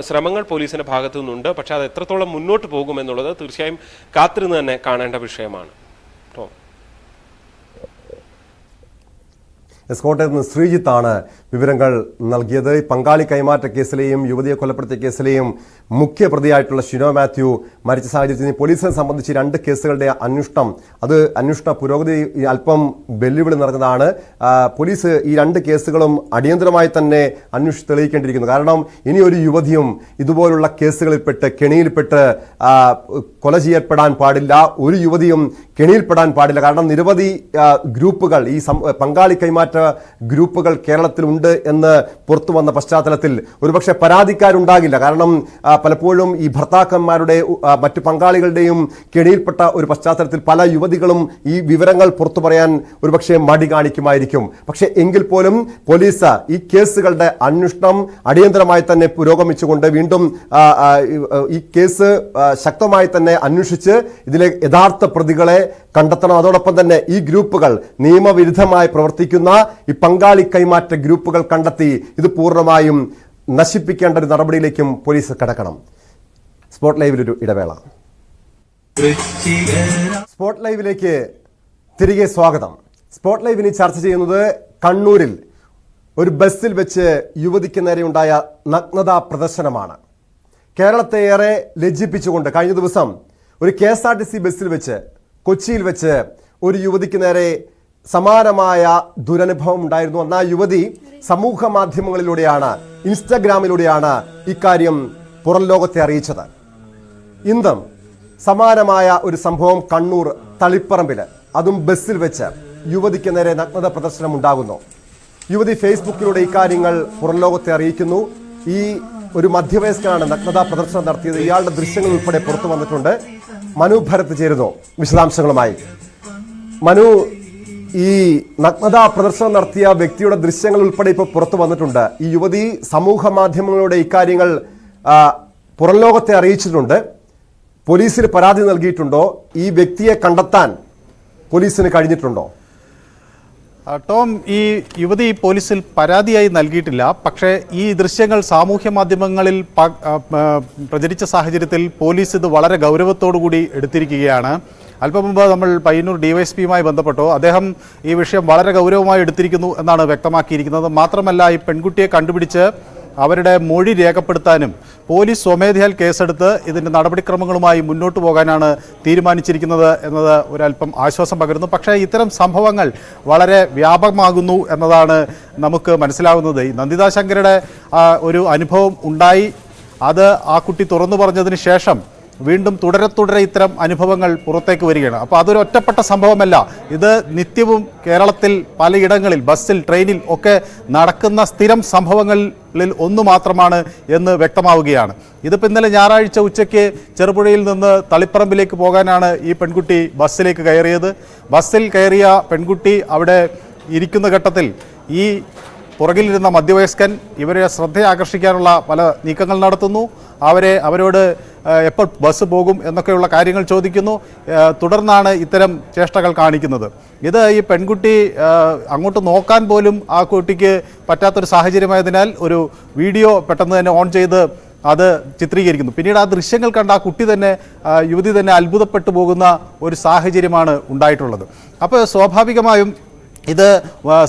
ശ്രമങ്ങൾ പോലീസിന്റെ ഭാഗത്തു നിന്നുണ്ട്. പക്ഷെ അത് എത്രത്തോളം മുന്നോട്ട് പോകുമെന്നുള്ളത് തീർച്ചയായും കാത്തിരുന്ന് തന്നെ കാണേണ്ട വിഷയമാണ്. കോട്ടയത്ത് നിന്ന് ശ്രീജിത്താണ് വിവരങ്ങൾ നൽകിയത്. പങ്കാളി കൈമാറ്റ കേസിലെയും യുവതിയെ കൊലപ്പെടുത്തിയ കേസിലെയും മുഖ്യ പ്രതിയായിട്ടുള്ള ഷിനോ മാത്യു മരിച്ച സാഹചര്യത്തിൽ പോലീസിനെ സംബന്ധിച്ച് 2 കേസുകളുടെ അന്വേഷണ പുരോഗതി അല്പം വെല്ലുവിളി നിറഞ്ഞതാണ്. പോലീസ് ഈ 2 കേസുകളും അടിയന്തരമായി തന്നെ അന്വേഷിച്ച് തെളിയിക്കേണ്ടിയിരിക്കുന്നു. കാരണം ഇനി ഒരു യുവതിയും ഇതുപോലുള്ള കേസുകളിൽപ്പെട്ട് കെണിയിൽപ്പെട്ട് കൊല ചെയ്യപ്പെടാൻ പാടില്ല. ഒരു യുവതിയും കെണിയിൽപ്പെടാൻ പാടില്ല. കാരണം നിരവധി ഗ്രൂപ്പുകൾ ഈ പങ്കാളി കൈമാറ്റ ഗ്രൂപ്പുകൾ കേരളത്തിലുണ്ട് എന്ന് പുറത്തു വന്ന പശ്ചാത്തലത്തിൽ ഒരുപക്ഷെ പരാതിക്കാരുണ്ടാകില്ല. കാരണം പലപ്പോഴും ഈ ഭർത്താക്കന്മാരുടെ മറ്റു പങ്കാളികളുടെയും കെണിയിൽപ്പെട്ട ഒരു പശ്ചാത്തലത്തിൽ പല യുവതികളും ഈ വിവരങ്ങൾ പുറത്തു പറയാൻ ഒരുപക്ഷെ മടി കാണിക്കുമായിരിക്കും. പക്ഷേ എങ്കിൽ പോലും പോലീസ് ഈ കേസുകളുടെ അന്വേഷണം അടിയന്തരമായി തന്നെ പുരോഗമിച്ചുകൊണ്ട് വീണ്ടും ഈ കേസ് ശക്തമായി തന്നെ അന്വേഷിച്ച് ഇതിലെ യഥാർത്ഥ പ്രതികളെ കണ്ടെത്തണം. അതോടൊപ്പം തന്നെ ഈ ഗ്രൂപ്പുകൾ നിയമവിരുദ്ധമായി പ്രവർത്തിക്കുന്ന ഈ പങ്കാളി കൈമാറ്റ ഗ്രൂപ്പുകൾ കണ്ടെത്തി ഇത് പൂർണ്ണമായും നശിപ്പിക്കേണ്ട ഒരു നടപടിയിലേക്കും പോലീസ് കടക്കണം. സ്പോട്ട് ലൈവിലൊരു ഇടവേള. സ്പോട്ട് ലൈവിലേക്ക് തിരികെ സ്വാഗതം. സ്പോട്ട് ലൈവിന് ചർച്ച ചെയ്യുന്നത് കണ്ണൂരിൽ ഒരു ബസ്സിൽ വെച്ച് യുവതിക്ക് നേരെയുണ്ടായ നഗ്നതാ പ്രദർശനമാണ്. കേരളത്തെ ഏറെ ലജ്ജിപ്പിച്ചുകൊണ്ട് കഴിഞ്ഞ ദിവസം ഒരു KSRTC ബസ്സിൽ വെച്ച് കൊച്ചിയിൽ വെച്ച് ഒരു യുവതിക്ക് നേരെ സമാനമായ ദുരനുഭവം ഉണ്ടായിരുന്നു. അന്ന് ആ യുവതി സമൂഹ മാധ്യമങ്ങളിലൂടെയാണ്, ഇൻസ്റ്റഗ്രാമിലൂടെയാണ് ഇക്കാര്യം പുറം ലോകത്തെ അറിയിച്ചത്. ഇന്നും സമാനമായ ഒരു സംഭവം കണ്ണൂർ തളിപ്പറമ്പിൽ, അതും ബസ്സിൽ വെച്ച് യുവതിക്ക് നേരെ നഗ്നത പ്രദർശനം ഉണ്ടാകുന്നു. യുവതി ഫേസ്ബുക്കിലൂടെ ഇക്കാര്യങ്ങൾ പുറം ലോകത്തെ അറിയിക്കുന്നു. ഈ ഒരു മധ്യവയസ്കനാണ് നഗ്നതാ പ്രദർശനം നടത്തിയത്. ഇയാളുടെ ദൃശ്യങ്ങൾ ഉൾപ്പെടെ പുറത്തു വന്നിട്ടുണ്ട്. മനു ഭരത് ചേരുന്നു വിശദാംശങ്ങളുമായി. മനു, ഈ നഗ്നതാ പ്രദർശനം നടത്തിയ വ്യക്തിയുടെ ദൃശ്യങ്ങൾ ഉൾപ്പെടെ ഇപ്പോൾ പുറത്തു വന്നിട്ടുണ്ട്. ഈ യുവതി സമൂഹ മാധ്യമങ്ങളിലൂടെ ഇക്കാര്യങ്ങൾ പുറം ലോകത്തെ അറിയിച്ചിട്ടുണ്ട്. പോലീസിന് പരാതി നൽകിയിട്ടുണ്ടോ? ഈ വ്യക്തിയെ കണ്ടെത്താൻ പോലീസിന് കഴിഞ്ഞിട്ടുണ്ടോ? ടോം, ഈ യുവതി പോലീസിൽ പരാതിയായി നൽകിയിട്ടില്ല. പക്ഷേ ഈ ദൃശ്യങ്ങൾ സാമൂഹ്യ മാധ്യമങ്ങളിൽ പ്രചരിച്ച സാഹചര്യത്തിൽ പോലീസ് ഇത് വളരെ ഗൗരവത്തോടുകൂടി എടുത്തിരിക്കുകയാണ്. അല്പം മുമ്പ് നമ്മൾ പയ്യന്നൂർ DYSPയുമായി ബന്ധപ്പെട്ടു. അദ്ദേഹം ഈ വിഷയം വളരെ ഗൗരവമായി എടുത്തിരിക്കുന്നു എന്നാണ് വ്യക്തമാക്കിയിരിക്കുന്നത്. മാത്രമല്ല, ഈ പെൺകുട്ടിയെ കണ്ടുപിടിച്ച് അവരുടെ മൊഴി രേഖപ്പെടുത്താനും പോലീസ് സ്വമേധയാൽ കേസെടുത്ത് ഇതിൻ്റെ നടപടിക്രമങ്ങളുമായി മുന്നോട്ട് പോകാനാണ് തീരുമാനിച്ചിരിക്കുന്നത് എന്നത് ഒരല്പം ആശ്വാസം പകരുന്നു. പക്ഷേ ഇത്തരം സംഭവങ്ങൾ വളരെ വ്യാപകമാകുന്നു എന്നതാണ് നമുക്ക് മനസ്സിലാകുന്നത്. ഈ നന്ദിത ശങ്കരുടെ ഒരു അനുഭവം ഉണ്ടായി, അത് ആ കുട്ടി തുറന്നു പറഞ്ഞതിന് ശേഷം വീണ്ടും തുടരെ ഇത്തരം അനുഭവങ്ങൾ പുറത്തേക്ക് വരികയാണ്. അപ്പോൾ അതൊരു ഒറ്റപ്പെട്ട സംഭവമല്ല. ഇത് നിത്യവും കേരളത്തിൽ പലയിടങ്ങളിൽ ബസ്സിൽ, ട്രെയിനിൽ ഒക്കെ നടക്കുന്ന സ്ഥിരം സംഭവങ്ങളിൽ ഒന്ന് മാത്രമാണ് എന്ന് വ്യക്തമാവുകയാണ്. ഇതിപ്പോൾ ഇന്നലെ ഞായറാഴ്ച ഉച്ചയ്ക്ക് ചെറുപുഴയിൽ നിന്ന് തളിപ്പറമ്പിലേക്ക് പോകാനാണ് ഈ പെൺകുട്ടി ബസ്സിലേക്ക് കയറിയത്. ബസ്സിൽ കയറിയ പെൺകുട്ടി അവിടെ ഇരിക്കുന്ന ഘട്ടത്തിൽ ഈ പുറകിലിരുന്ന മധ്യവയസ്കൻ ഇവരെ ശ്രദ്ധ ആകർഷിക്കാനുള്ള പല നീക്കങ്ങൾ നടത്തുന്നു. അവരോട് എപ്പോൾ ബസ് പോകും എന്നൊക്കെയുള്ള കാര്യങ്ങൾ ചോദിക്കുന്നു. തുടർന്നാണ് ഇത്തരം ചേഷ്ടകൾ കാണിക്കുന്നത്. ഇത് ഈ പെൺകുട്ടി അങ്ങോട്ട് നോക്കാൻ പോലും ആ കുട്ടിക്ക് പറ്റാത്തൊരു സാഹചര്യമായതിനാൽ ഒരു വീഡിയോ പെട്ടെന്ന് തന്നെ ഓൺ ചെയ്ത് അത് ചിത്രീകരിക്കുന്നു. പിന്നീട് ആ ദൃശ്യങ്ങൾ കണ്ട ആ കുട്ടി തന്നെ, യുവതി തന്നെ അത്ഭുതപ്പെട്ടു പോകുന്ന ഒരു സാഹചര്യമാണ് ഉണ്ടായിട്ടുള്ളത്. അപ്പോൾ സ്വാഭാവികമായും ഇത്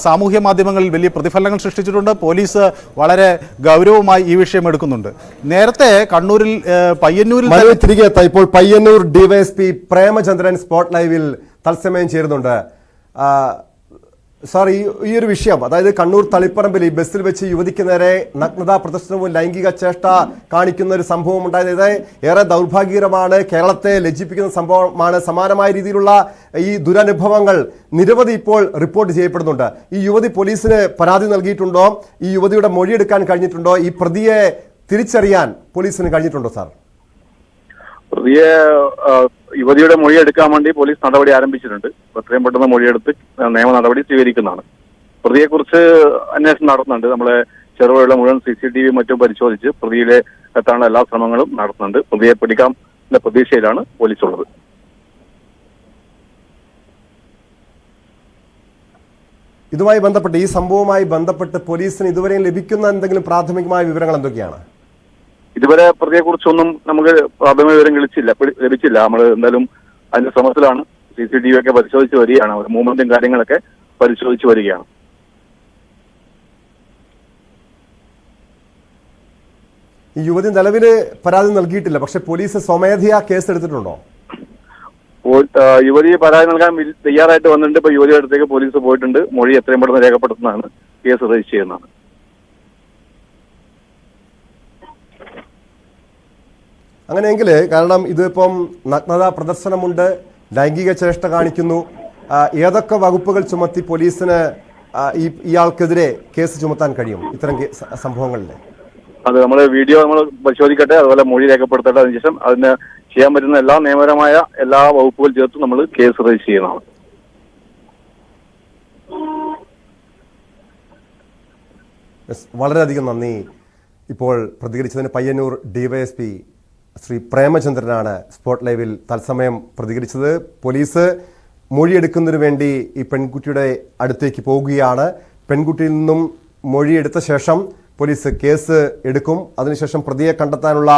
സാമൂഹ്യ മാധ്യമങ്ങളിൽ വലിയ പ്രതിഫലനങ്ങൾ സൃഷ്ടിച്ചിട്ടുണ്ട്. പോലീസ് വളരെ ഗൗരവമായി ഈ വിഷയം എടുക്കുന്നുണ്ട്. നേരത്തെ കണ്ണൂരിൽ പയ്യന്നൂരിൽ തിരികെ എത്താം. ഇപ്പോൾ പയ്യന്നൂർ DYSP പ്രേമചന്ദ്രൻ സ്പോട്ട് ലൈവിൽ തത്സമയം ചേരുന്നുണ്ട്. സാർ, ഈ ഒരു വിഷയം, അതായത് കണ്ണൂർ തളിപ്പറമ്പിൽ ഈ ബസ്സിൽ വെച്ച് യുവതിക്ക് നേരെ നഗ്നതാ പ്രദർശനവും ലൈംഗിക ചേഷ്ട കാണിക്കുന്ന ഒരു സംഭവം ഉണ്ടായത്, ഇത് ഏറെ ദൗർഭാഗ്യകരമാണ്, കേരളത്തെ ലജ്ജിപ്പിക്കുന്ന സംഭവമാണ്. സമാനമായ രീതിയിലുള്ള ഈ ദുരനുഭവങ്ങൾ നിരവധി ഇപ്പോൾ റിപ്പോർട്ട് ചെയ്യപ്പെടുന്നുണ്ട്. ഈ യുവതി പോലീസിന് പരാതി നൽകിയിട്ടുണ്ടോ? ഈ യുവതിയുടെ മൊഴിയെടുക്കാൻ കഴിഞ്ഞിട്ടുണ്ടോ? ഈ പ്രതിയെ തിരിച്ചറിയാൻ പോലീസിന് കഴിഞ്ഞിട്ടുണ്ടോ സാർ? പ്രതിയെ യുവതിയുടെ മൊഴിയെടുക്കാൻ വേണ്ടി പോലീസ് നടപടി ആരംഭിച്ചിട്ടുണ്ട്. എത്രയും പെട്ടെന്ന് മൊഴിയെടുത്ത് നിയമ നടപടി സ്വീകരിക്കുന്നതാണ്. പ്രതിയെക്കുറിച്ച് അന്വേഷണം നടത്തുന്നുണ്ട്. നമ്മളെ ചെറുപുഴയിലെ മുഴുവൻ CCTV മറ്റും പരിശോധിച്ച് പ്രതിയിലെ എത്താനുള്ള എല്ലാ ശ്രമങ്ങളും നടത്തുന്നുണ്ട്. പ്രതിയെ പിടിക്കാം എന്ന പ്രതീക്ഷയിലാണ് പോലീസ് ഉള്ളത്. ഇതുമായി ബന്ധപ്പെട്ട്, ഈ സംഭവവുമായി ബന്ധപ്പെട്ട് പോലീസിന് ഇതുവരെയും ലഭിക്കുന്ന എന്തെങ്കിലും പ്രാഥമികമായ വിവരങ്ങൾ എന്തൊക്കെയാണ്? ഇതുവരെ പ്രതിയെക്കുറിച്ചൊന്നും നമുക്ക് പ്രാഥമിക വിവരം ലഭിച്ചില്ല. നമ്മൾ എന്തായാലും അതിന്റെ ശ്രമത്തിലാണ്. CCTV ഒക്കെ പരിശോധിച്ച് വരികയാണ്. അവർ മൂവ്മെന്റും കാര്യങ്ങളൊക്കെ പരിശോധിച്ച് വരികയാണ്. ഈ യുവതി നിലവിൽ പരാതി നൽകിയിട്ടില്ല, പക്ഷെ പോലീസ് സ്വമേധയാ കേസ് എടുത്തിട്ടുണ്ടോ? യുവതി പരാതി നൽകാൻ തയ്യാറായിട്ട് വന്നിട്ടുണ്ട്. ഇപ്പൊ യുവതിയുടെ അടുത്തേക്ക് പോലീസ് പോയിട്ടുണ്ട്. മൊഴി എത്രയും പെട്ടെന്ന് രേഖപ്പെടുത്തുന്നതാണ്, കേസ് രജിസ്റ്റർ ചെയ്യുന്നതാണ്. അങ്ങനെയെങ്കിൽ, കാരണം ഇതിപ്പം നഗ്നതാ പ്രദർശനമുണ്ട്, ലൈംഗിക ചേഷ്ട കാണിക്കുന്നു. ഏതൊക്കെ വകുപ്പുകൾ ചുമത്തി പോലീസിന് ഇയാൾക്കെതിരെ കേസ് ചുമത്താൻ കഴിയും ഇത്തരം സംഭവങ്ങളിൽ? അത് നമ്മൾ വീഡിയോ നമ്മൾ പരിശോധിക്കട്ടെ, അതുപോലെ മൊഴി രേഖപ്പെടുത്തട്ടെ. അതിനുശേഷം അതിന് ചെയ്യാൻ പറ്റുന്ന എല്ലാ നിയമപരമായ എല്ലാ വകുപ്പുകൾ ചേർത്ത് നമ്മൾ കേസ് രജിസ്റ്റർ ചെയ്യുന്നതാണ്. വളരെയധികം നന്ദി. ഇപ്പോൾ പ്രതികരിച്ചതിന് പയ്യന്നൂർ ഡിവൈഎസ്പി ശ്രീ പ്രേമചന്ദ്രനാണ് സ്പോട്ട് ലൈവിൽ തത്സമയം പ്രതികരിച്ചത്. പോലീസ് മൊഴിയെടുക്കുന്നതിന് വേണ്ടി ഈ പെൺകുട്ടിയുടെ അടുത്തേക്ക് പോവുകയാണ്. പെൺകുട്ടിയിൽ നിന്നും മൊഴിയെടുത്ത ശേഷം പോലീസ് കേസ് എടുക്കും. അതിനുശേഷം പ്രതിയെ കണ്ടെത്താനുള്ള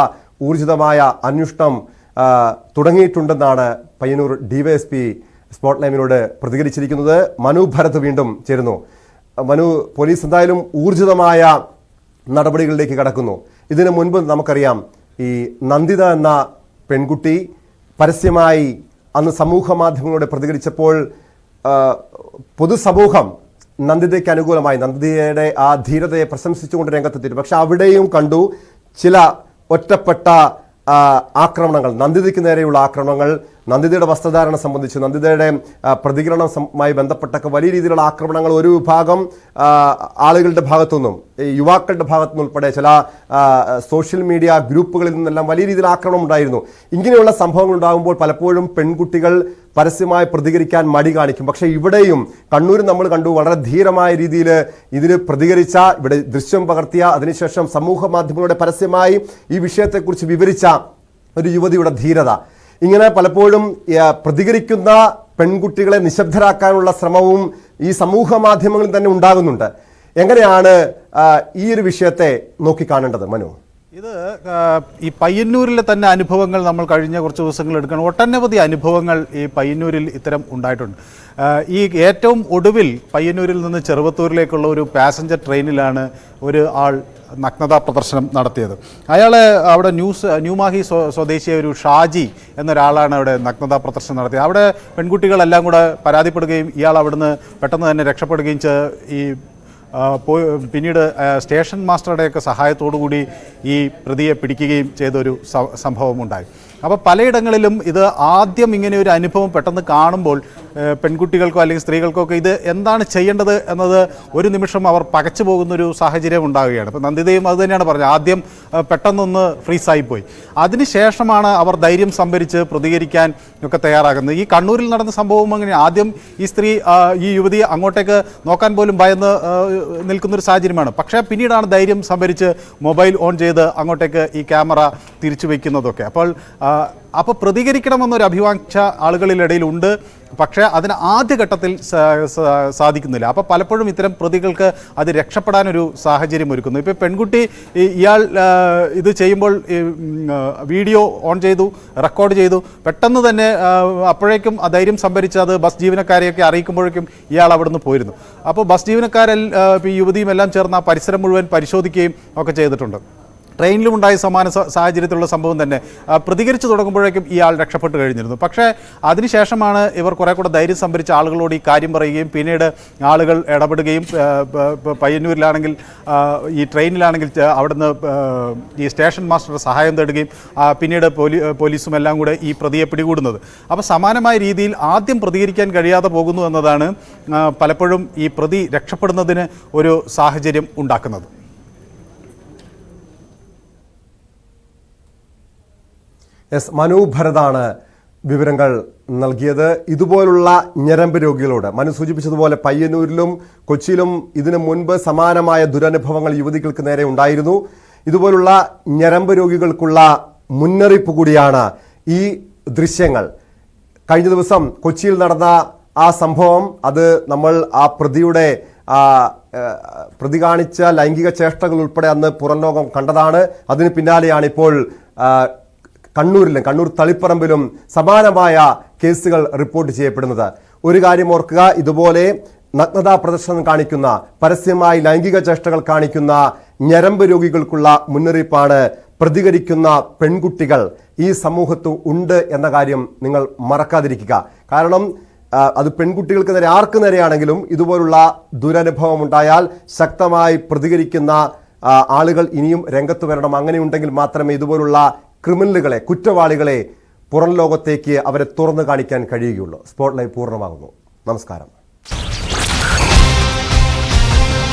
ഊർജിതമായ അന്വേഷണം തുടങ്ങിയിട്ടുണ്ടെന്നാണ് പയ്യന്നൂർ ഡിവൈഎസ്പി സ്പോട്ട് ലൈവിനോട് പ്രതികരിച്ചിരിക്കുന്നത്. മനു ഭരത് വീണ്ടും ചേരുന്നു. മനു, പോലീസ് എന്തായാലും ഊർജിതമായ നടപടികളിലേക്ക് കടക്കുന്നു. ഇതിനു മുൻപ് നമുക്കറിയാം, ഈ നന്ദിത എന്ന പെൺകുട്ടി പരസ്യമായി അന്ന് സമൂഹ മാധ്യമങ്ങളോട് പ്രതികരിച്ചപ്പോൾ പൊതുസമൂഹം നന്ദിതയ്ക്ക് അനുകൂലമായി നന്ദിതയുടെ ആ ധീരതയെ പ്രശംസിച്ചുകൊണ്ട് രംഗത്തെത്തിയിരുന്നു. പക്ഷെ അവിടെയും കണ്ടു ചില ഒറ്റപ്പെട്ട ആക്രമണങ്ങൾ, നന്ദിതയ്ക്ക് നേരെയുള്ള ആക്രമണങ്ങൾ, നന്ദിതയുടെ വസ്ത്രധാരണ സംബന്ധിച്ച്, നന്ദിതയുടെ പ്രതികരണവുമായി ബന്ധപ്പെട്ടൊക്കെ വലിയ രീതിയിലുള്ള ആക്രമണങ്ങൾ ഒരു വിഭാഗം ആളുകളുടെ ഭാഗത്തുനിന്നും, യുവാക്കളുടെ ഭാഗത്തുനിന്ന് ഉൾപ്പെടെ ചില സോഷ്യൽ മീഡിയ ഗ്രൂപ്പുകളിൽ നിന്നെല്ലാം വലിയ രീതിയിൽ ആക്രമണം ഉണ്ടായിരുന്നു. ഇങ്ങനെയുള്ള സംഭവങ്ങൾ ഉണ്ടാകുമ്പോൾ പലപ്പോഴും പെൺകുട്ടികൾ പരസ്യമായി പ്രതികരിക്കാൻ മടി കാണിക്കും. പക്ഷേ ഇവിടെയും കണ്ണൂരിൽ നമ്മൾ കണ്ടു വളരെ ധീരമായ രീതിയിൽ ഇതിന് പ്രതികരിച്ച, ഇവിടെ ദൃശ്യം പകർത്തിയ, അതിനുശേഷം സമൂഹ മാധ്യമങ്ങളുടെ പരസ്യമായി ഈ വിഷയത്തെക്കുറിച്ച് വിവരിച്ച ഒരു യുവതിയുടെ ധീരത. ഇങ്ങനെ പലപ്പോഴും പ്രതികരിക്കുന്ന പെൺകുട്ടികളെ നിശബ്ദരാക്കാനുള്ള ശ്രമവും ഈ സമൂഹ മാധ്യമങ്ങളിൽ തന്നെ ഉണ്ടാകുന്നുണ്ട്. എങ്ങനെയാണ് ഈ ഒരു വിഷയത്തെ നോക്കിക്കാണേണ്ടത് മനു? ഇത് ഈ പയ്യന്നൂരിലെ തന്നെ അനുഭവങ്ങൾ നമ്മൾ കഴിഞ്ഞ കുറച്ച് ദിവസങ്ങൾ എടുക്കണം. ഒട്ടനവധി അനുഭവങ്ങൾ ഈ പയ്യന്നൂരിൽ ഇത്തരം ഉണ്ടായിട്ടുണ്ട്. ഈ ഏറ്റവും ഒടുവിൽ പയ്യന്നൂരിൽ നിന്ന് ചെറുവത്തൂരിലേക്കുള്ള ഒരു പാസഞ്ചർ ട്രെയിനിലാണ് ഒരു ആൾ നഗ്നതാ പ്രദർശനം നടത്തിയത്. അയാൾ അവിടെ ന്യൂമാഹി സ്വദേശിയായ ഒരു ഷാജി എന്നൊരാളാണ് അവിടെ നഗ്നതാ പ്രദർശനം നടത്തിയത്. അവിടെ പെൺകുട്ടികളെല്ലാം കൂടെ പരാതിപ്പെടുകയും ഇയാൾ അവിടുന്ന് പെട്ടെന്ന് തന്നെ രക്ഷപ്പെടുകയും ഈ പിന്നീട് സ്റ്റേഷൻ മാസ്റ്ററുടെയൊക്കെ സഹായത്തോടുകൂടി ഈ പ്രതിയെ പിടിക്കുകയും ചെയ്തൊരു സംഭവമുണ്ടായി. അപ്പോൾ പലയിടങ്ങളിലും ഇത് ആദ്യം ഇങ്ങനെ ഒരു അനുഭവം പെട്ടെന്ന് കാണുമ്പോൾ പെൺകുട്ടികൾക്കോ അല്ലെങ്കിൽ സ്ത്രീകൾക്കോ ഒക്കെ ഇത് എന്താണ് ചെയ്യേണ്ടത് എന്നത് ഒരു നിമിഷം അവർ പകച്ചു പോകുന്നൊരു സാഹചര്യം ഉണ്ടാവുകയാണ്. ഇപ്പോൾ നന്ദിതയും അത് തന്നെയാണ് പറഞ്ഞത്. ആദ്യം പെട്ടെന്നൊന്ന് ഫ്രീസായിപ്പോയി. അതിനുശേഷമാണ് അവർ ധൈര്യം സംഭരിച്ച് പ്രതികരിക്കാൻ ഒക്കെ തയ്യാറാകുന്നത്. ഈ കണ്ണൂരിൽ നടന്ന സംഭവം അങ്ങനെ ആദ്യം ഈ യുവതിയെ അങ്ങോട്ടേക്ക് നോക്കാൻ പോലും ഭയന്ന് നിൽക്കുന്നൊരു സാഹചര്യമാണ്. പക്ഷേ പിന്നീടാണ് ധൈര്യം സംഭരിച്ച് മൊബൈൽ ഓൺ ചെയ്ത് അങ്ങോട്ടേക്ക് ഈ ക്യാമറ തിരിച്ചു വയ്ക്കുന്നതൊക്കെ. അപ്പോൾ പ്രതികരിക്കണമെന്നൊരു അഭിവാഞ്ഛ ആളുകളിലിടയിലുണ്ട്. പക്ഷേ അതിന് ആദ്യഘട്ടത്തിൽ സാധിക്കുന്നില്ല. അപ്പോൾ പലപ്പോഴും ഇത്തരം പ്രതികൾക്ക് അത് രക്ഷപ്പെടാനൊരു സാഹചര്യം ഒരുക്കുന്നു. ഇപ്പോൾ പെൺകുട്ടി ഇയാൾ ഇത് ചെയ്യുമ്പോൾ വീഡിയോ ഓൺ ചെയ്തു, റെക്കോർഡ് ചെയ്തു. പെട്ടെന്ന് തന്നെ അപ്പോഴേക്കും ആ ധൈര്യം സംഭരിച്ച് അത് ബസ് ജീവനക്കാരെയൊക്കെ അറിയിക്കുമ്പോഴേക്കും ഇയാൾ അവിടുന്ന് പോയിരുന്നു. അപ്പോൾ ബസ് ജീവനക്കാരെൽ ഈ യുവതിയും എല്ലാം ചേർന്ന് ആ പരിസരം മുഴുവൻ പരിശോധിക്കുകയും ഒക്കെ ചെയ്തിട്ടുണ്ട്. ട്രെയിനിലുമുണ്ടായ സമാന സാഹചര്യത്തിലുള്ള സംഭവം തന്നെ പ്രതികരിച്ചു തുടങ്ങുമ്പോഴേക്കും ഇയാൾ രക്ഷപ്പെട്ട് കഴിഞ്ഞിരുന്നു. പക്ഷേ അതിനുശേഷമാണ് ഇവർ കുറെ കൂടെ ധൈര്യം സംഭരിച്ച ആളുകളോട് ഈ കാര്യം പറയുകയും പിന്നീട് ആളുകൾ ഇടപെടുകയും പയ്യന്നൂരിലാണെങ്കിൽ ഈ ട്രെയിനിലാണെങ്കിൽ അവിടുന്ന് ഈ സ്റ്റേഷൻ മാസ്റ്ററുടെ സഹായം തേടുകയും പിന്നീട് പോലീസും എല്ലാം കൂടെ ഈ പ്രതിയെ പിടികൂടുന്നത്. അപ്പോൾ സമാനമായ രീതിയിൽ ആദ്യം പ്രതികരിക്കാൻ കഴിയാതെ പോകുന്നു എന്നതാണ് പലപ്പോഴും ഈ പ്രതി രക്ഷപ്പെടുന്നതിന് ഒരു സാഹചര്യം ഉണ്ടാക്കുന്നത്. മനു ഭരതാണ് വിവരങ്ങൾ നൽകിയത്. ഇതുപോലുള്ള ഞരമ്പ് രോഗികളോട് മനു സൂചിപ്പിച്ചതുപോലെ പയ്യന്നൂരിലും കൊച്ചിയിലും ഇതിനു മുൻപ് സമാനമായ ദുരനുഭവങ്ങൾ യുവതികൾക്ക് നേരെ ഉണ്ടായിരുന്നു. ഇതുപോലുള്ള ഞരമ്പ് രോഗികൾക്കുള്ള മുന്നറിയിപ്പ് കൂടിയാണ് ഈ ദൃശ്യങ്ങൾ. കഴിഞ്ഞ ദിവസം കൊച്ചിയിൽ നടന്ന ആ സംഭവം, അത് നമ്മൾ ആ പ്രതി കാണിച്ച ലൈംഗിക ചേഷ്ടകൾ ഉൾപ്പെടെ അന്ന് പുറം ലോകം കണ്ടതാണ്. അതിന് പിന്നാലെയാണ് ഇപ്പോൾ കണ്ണൂർ തളിപ്പറമ്പിലും സമാനമായ കേസുകൾ റിപ്പോർട്ട് ചെയ്യപ്പെടുന്നത്. ഒരു കാര്യം ഓർക്കുക, ഇതുപോലെ നഗ്നതാ പ്രദർശനം കാണിക്കുന്ന, പരസ്യമായി ലൈംഗിക ചേഷ്ടകൾ കാണിക്കുന്ന ഞരമ്പ് രോഗികൾക്കുള്ള മുന്നറിയിപ്പാണ്. പ്രതികരിക്കുന്ന പെൺകുട്ടികൾ ഈ സമൂഹത്ത് ഉണ്ട് എന്ന കാര്യം നിങ്ങൾ മറക്കാതിരിക്കുക. കാരണം അത് പെൺകുട്ടികൾക്ക് നേരെ ആർക്ക് നേരെയാണെങ്കിലും ഇതുപോലുള്ള ദുരനുഭവം ഉണ്ടായാൽ ശക്തമായി പ്രതികരിക്കുന്ന ആളുകൾ ഇനിയും രംഗത്ത് വരണം. അങ്ങനെയുണ്ടെങ്കിൽ മാത്രമേ ഇതുപോലുള്ള ക്രിമിനലുകളെ, കുറ്റവാളികളെ പുറം ലോകത്തേക്ക് അവരെ തുറന്നു കാണിക്കാൻ കഴിയുകയുള്ളൂ. സ്പോട്ട്ലൈറ്റ് പൂർണ്ണമാകുന്നു. നമസ്കാരം.